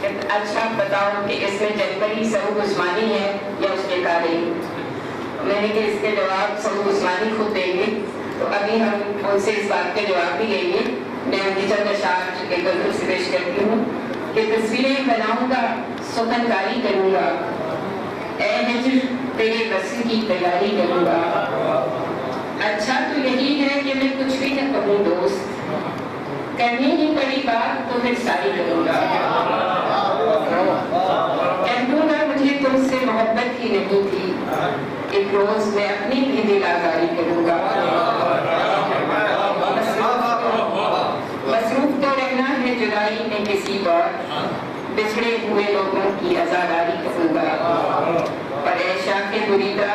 اچھا بتاؤ کہ اس میں جنگلی سعود عثمانی ہے یا اس کے قابل؟ میں نے کہ اس کے جواب سعود عثمانی خود دیں گے، تو ابھی ہم ان سے اس بات کے جواب بھی لیں گے۔ میں ان کی چند اشعار ایک بار سے پیش کرتی ہوں کہ تصویریں بناؤں گا، سخن کاری کروں گا، اے ہجر تیرے وصل کی تیاری کروں گا۔ اچھا تو یہی ہے کہ میں کچھ بھی نہ کہوں دوست، کرنی ہی پڑی بات تو پھر ساری کروں گا۔ کہہ دوں گا مجھے تم سے محبت ہی نہیں تھی، ایک روز میں اپنی بھی دل آزاری کروں گا۔ مصروف تو رہنا ہے جدائی میں کسی اور، بچھڑے ہوئے لوگوں کی عزاداری کروں گا۔ پر اے شاخ بریدہ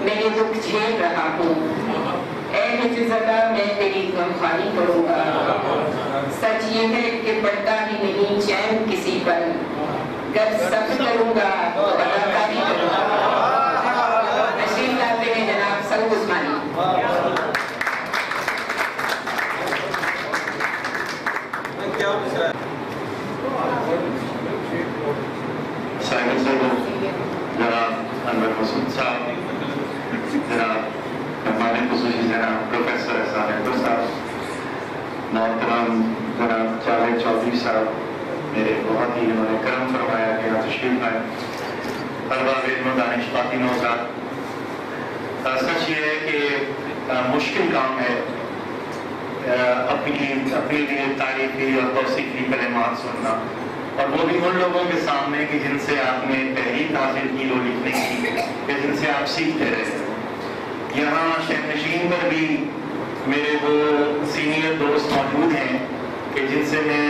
میں یہ دکھ جھیل رہا ہوں، اے ہجر زدہ میں تیری غمخواری کروں گا۔ سچ یہ ہے کہ پڑتا ہی نہیں چین کسی پر، گر سب کروں گا تو اداکاری کروں گا۔ تشریف لاتے ہیں جناب سعود عثمانی۔ صاحب جناب انور مسعود صاحب، جناب مہمان خصوصی جناب پروفیسر احسان اکبر صاحب، محترم جناب جاوید چودھری صاحب، میرے بہت ہی انہوں نے کرم فرمایا کہ یہاں تشریف لائے، طلباء علم و دانش باقی نوزاد۔ سچ یہ ہے کہ مشکل کام ہے اپنی لیے تعریفی اور توصیفی کلمات سننا، اور وہ بھی ان لوگوں کے سامنے کہ جن سے آپ نے تحریک حاصل کی وہ لکھنے کی، کہ جن سے آپ سیکھتے رہے۔ یہاں شہر نشین پر بھی میرے وہ سینئر دوست موجود ہیں کہ جن سے میں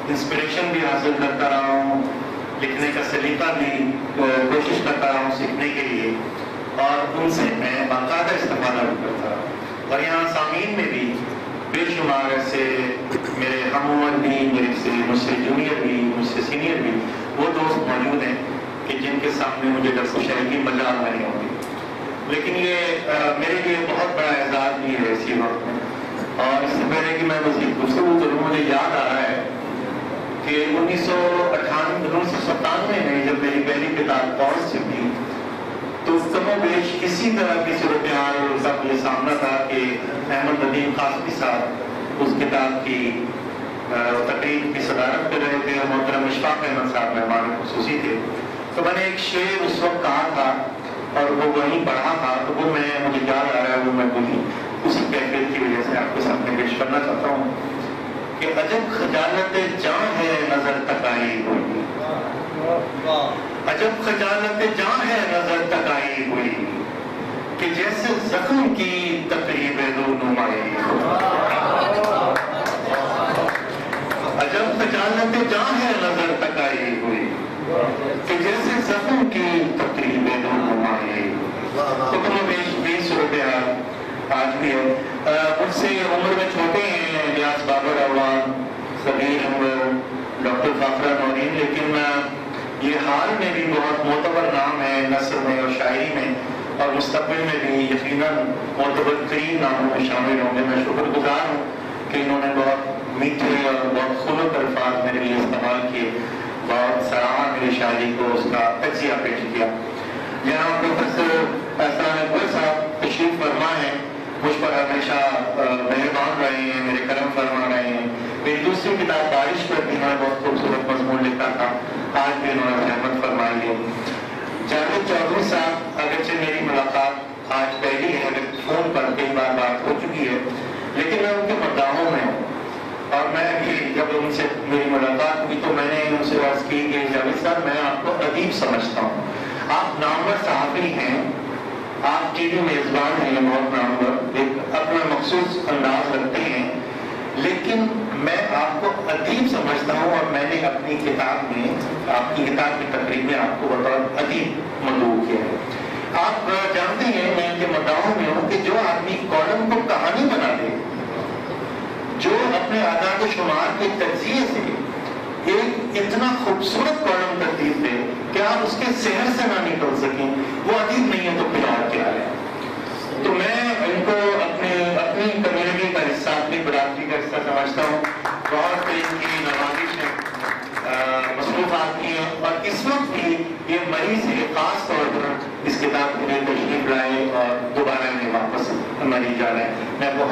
انسپریشن بھی حاصل کرتا رہا ہوں، لکھنے کا سلیقہ بھی کوشش کرتا رہا ہوں سیکھنے کے لیے، اور ان سے میں باقاعدہ استفادہ بھی کرتا رہا۔ اور یہاں سامعین میں بھی بے شمار ایسے میرے ہم عمر بھی، مجھ سے جونیئر بھی، مجھ سے سینئر بھی وہ دوست موجود ہیں کہ جن کے سامنے مجھے درس و شعر کی مجال نہیں ہوتی، لیکن یہ میرے لیے بہت بڑا اعزاز بھی ہے اسی وقت میں۔ اور اس سے پہلے کہ میں مزید گفتگو کروں، مجھے یاد آ رہا ہے کہ 1997 میں جب میری پہلی کتاب پاؤنڈ سے تھی تو کم و بیش اسی طرح کی صورتحال کا یہ سامنا تھا کہ احمد ندیم قاسمی صاحب اس کتاب کی تقریب کی صدارت کر رہے تھے، اور محترم اشفاق احمد صاحب مہمان خصوصی تھے۔ تو میں نے ایک شعر اس وقت کہا تھا اور وہ وہیں پڑھا تھا، تو وہ مجھے یاد آ رہا ہے، وہ میں وہی اسی کیفیت کی وجہ سے آپ کے سامنے پیش کرنا چاہتا ہوں کہ عجب خجالت جاں ہے نظر تک آئی ہوئی، عجب خجالت جاں ہے نظر تک آئی ہوئی، کہ جیسے زخم کی تقریب رونمائی، عجب خجالت جاں ہے نظر تک آئی ہوئی، کہ جیسے زخم کی تقریب رونمائی۔ تو تمہیں بھی صورتحال آج بھی ہے۔ مجھ سے عمر میں چھوٹے ہیں الیاس بابر اعوان، سبیر انور، ڈاکٹر فاخرہ نورین، لیکن یہ حال میں بھی بہت معتبر نام ہے نثر میں اور شاعری میں، اور مستقبل میں بھی یقیناً معتبر ترین ناموں میں شامل ہوں گے۔ میں شکر گزار ہوں کہ انہوں نے بہت میٹھے اور بہت خلق الفاظ میرے لیے استعمال کیے، بہت سراہا میری شاعری کو، اس کا تجزیہ پیش کیا۔ یہاں پروفیسر احسان اکبر صاحب تشریف فرما ہیں، مجھ پر ہمیشہ مہربان رہے ہیں، میرے کرم فرما رہے ہیں۔ میری دوسری کتاب بارش پر بھی انہوں نے بہت خوبصورت مضمون لکھا تھا، آج بھی انہوں نے رحمت فرمائی ہے۔ جاوید چودھری صاحب، اگرچہ میری ملاقات آج پہلی ہے، فون پر کئی بار بات ہو چکی ہے، لیکن میں ان کے مداحوں میں ہوں، اور میں بھی جب ان سے میری ملاقات ہوئی تو میں نے ان سے عرض کی کہ جاوید صاحب میں آپ کو ادیب سمجھتا ہوں، آپ نامور صحافی ہیں، آپ ٹی وی میزبان ہیں بہت نامور، ایک اپنا مخصوص انداز رکھتے ہیں، لیکن میں آپ کو ادیب سمجھتا ہوں، اور میں نے اپنی کتاب میں، آپ کی کتاب کی تقریب میں آپ کو بطور ادیب مدعو کیا ہے۔ آپ جانتے ہیں میں ان کے مدعوں میں ہوں کہ جو آدمی کالم کو کہانی بنا دے، جو اپنے اعداد و شمار کے تجزیے سے ایک اتنا خوبصورت کالم ترتیب دے کہ آپ اس کے صحر سے نہ نکل سکیں، وہ ادیب نہیں ہے تو پھر اور کیا ہے۔ تو میں ان کو اپنی کمیونٹی کا حصہ، اپنی برادری کا حصہ سمجھتا ہوں۔ بہت ان کی نوازش ہے، مصروفات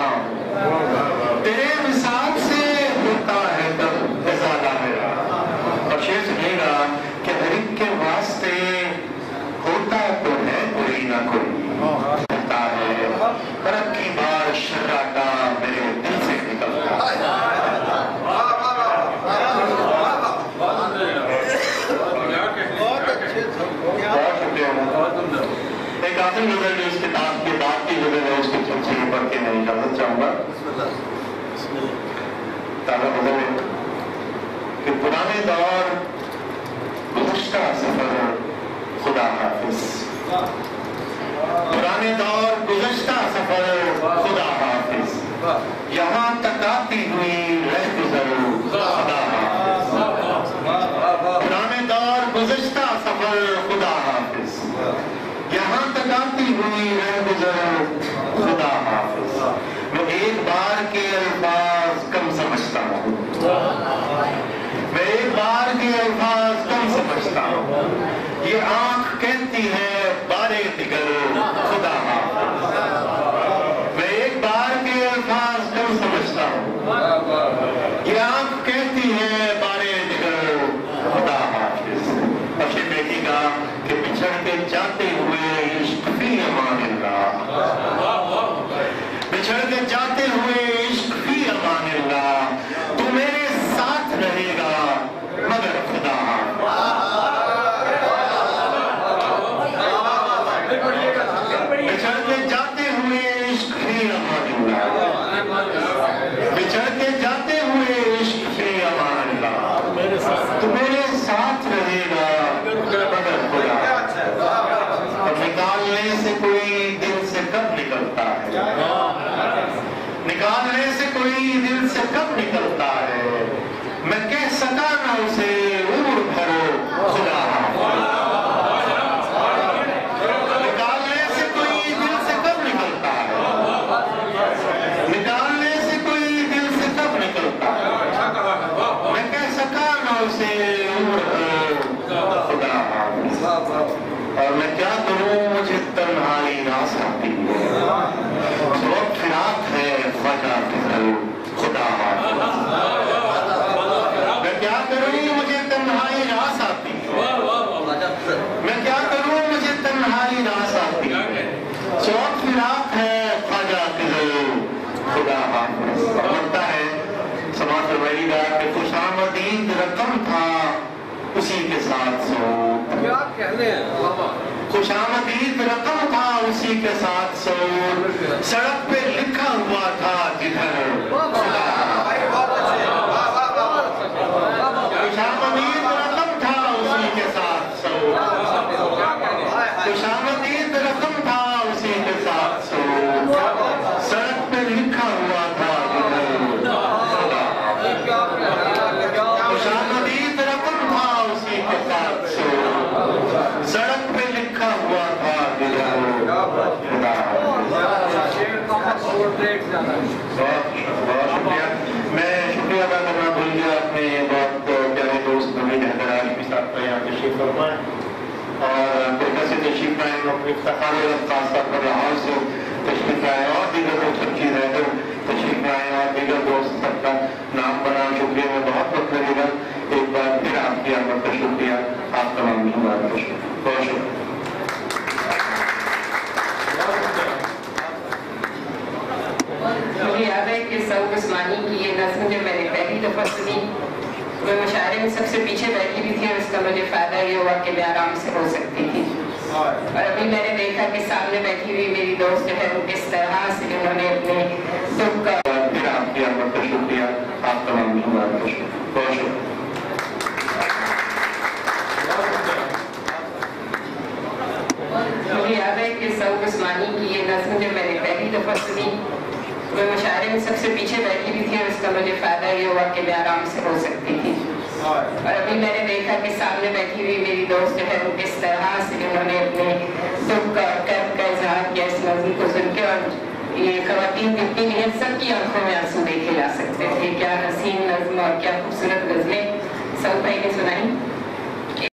بیٹھا ہوں، تیرے مثال سے ہوتا ہے تب ازالہ میرا. اور شعر سنیے گا کہ ہر ایک کے واسطے ہوتا تو ہے کوئی نہ کوئی، ہوتا ہے پر اب کی بار شراٹا میرے دل سے نکلتا ہے. ایک آخری نظر جو اس کتاب کی بات کی غزل ہے، اس کو تفصیل پڑھ کے میں اجازت چاہوں گا. تازہ غزل ہے کہ پرانے دور گزشتہ سفر خدا حافظ، پرانے دور گزشتہ سفر خدا حافظ، یہاں تک آتی ہوئی رہ گزر خدا حافظ. پرانے دور گزشتہ سفر خدا حافظ، یہاں تک آتی ہوئی رہ گزر خدا حافظ. میں ایک بار کے الفاظ کم سمجھتا ہوں، میں ایک بار کے الفاظ کم سمجھتا ہوں، یہ آنکھ کہتی ہے بارے دیگر خدا حافظ. میں ایک بار کے الفاظ کم سمجھتا ہوں، یہ آنکھ کہتی ہے بارے دیگر خدا حافظ. اچھی بیٹی کا کہ بچھڑ کے جاتے ہوئے عشق فی امان اللہ، بچھڑ کے جاتے ہوئے عشق فی امان اللہ، تو میرے ساتھ رہے گا مگر خدا. بچھڑ کے جاتے ہوئے عشق فی امان اللہ، بچھڑ کے جاتے ہوئے عشق فی امان اللہ، تو میرے ساتھ رہے گا مگر خدا. اور نکالنے سے کوئی دل سے کب نکلتا ہے، نکالنے سے کوئی دل سے کب نکلتا ہے، میں کہہ سکا نہ اسے عمر بھر خدا. نکالنے سے کوئی دل سے کب نکلتا ہے، نکالنے سے کوئی دل سے کب نکلتا ہے، میں کہہ سکا نہ اسے عمر بھر خدا. اور میں کیا کروں مجھے تنہائی راس آتی ہے، وقت فراق ہے خواجہ فضل خدا حافظ. میں کیا کروں مجھے تنہائی راس آتی ہے، میں کیا کروں مجھے تنہائی راس آتی ہے، وقت فراق ہے خواجہ فضل خدا حافظ. اور لگتا ہے سماعت فرمائیے گا کہ خوش آمدید رقم تھا اسی کے ساتھ سود، کیا کہنے ہیں، خوش آمدید رقم تھا اسی کے ساتھ سود، سڑک پہ لکھا ہوا تھا جدھر خدا. خوش آمدید رقم تھا اسی کے ساتھ سود، خوش آمدید رقم تھا اسی کے ساتھ سود، سڑک پہ لکھا ہوا تھا جدھر خدا. خوش آمدید رقم تھا اسی کے ساتھ سود، سڑک پہ لکھا ہوا تھا جدھر خدا. بہت شکریہ. میں شکریہ ادا کرنا بھول گیا اپنے بہت پیارے دوست نوید حیدر عالمی صاحب کا یہاں تشریف فرمائیں اور کوئٹہ سے تشریف لائیں، اپنے افتخار خاص طور پر لاہور سے تشریف لائیں اور دیگر دوست سب رہ تشریف لائیں اور دیگر دوست سب کا نام بنا. شکریہ میں بہت وقت لگے گا. ایک بار پھر آپ کی آمد کا شکریہ، آپ تمام مہمان کا شکریہ. بہت شکریہ. مجھے یاد ہے کہ سعود عثمانی کی یہ نظم جب میں نے پہلی دفعہ سنی، میں مشاعرے میں سب سے پیچھے بیٹھی بھی تھی اور اس کا مجھے فائدہ یہ ہوا کہ میں آرام سے ہو سکتی تھی. اور ابھی میں نے دیکھا کہ سامنے بیٹھی ہوئی میری دوست جو ہے وہ کس طرح سے انہوں نے اپنے دکھ کا. پھر آپ کی آمد کا شکریہ، آپ تمام مہمان کا شکریہ. بہت شکریہ. مجھے یاد ہے کہ سعود عثمانی کی یہ نظم جب میں نے پہلی دفعہ سنی، میں مشاعرے میں سب سے پیچھے بیٹھی بھی تھی اور اس کا مجھے فائدہ یہ ہوا کہ میں آرام سے ہو سکتی تھی. اور ابھی میں نے دیکھا کہ سامنے بیٹھی ہوئی میری دوست جو ہے وہ کس طرح سے انہوں نے اپنے دکھ کا کرب کا اظہار کیا اس نظم کو سن کے. اور یہ خواتین جتنی بھی ہیں سب کی آنکھوں میں آنسو دیکھے جا سکتے تھے. کیا حسین نظم اور کیا خوبصورت غزلیں سعود بھائی نے سنائی.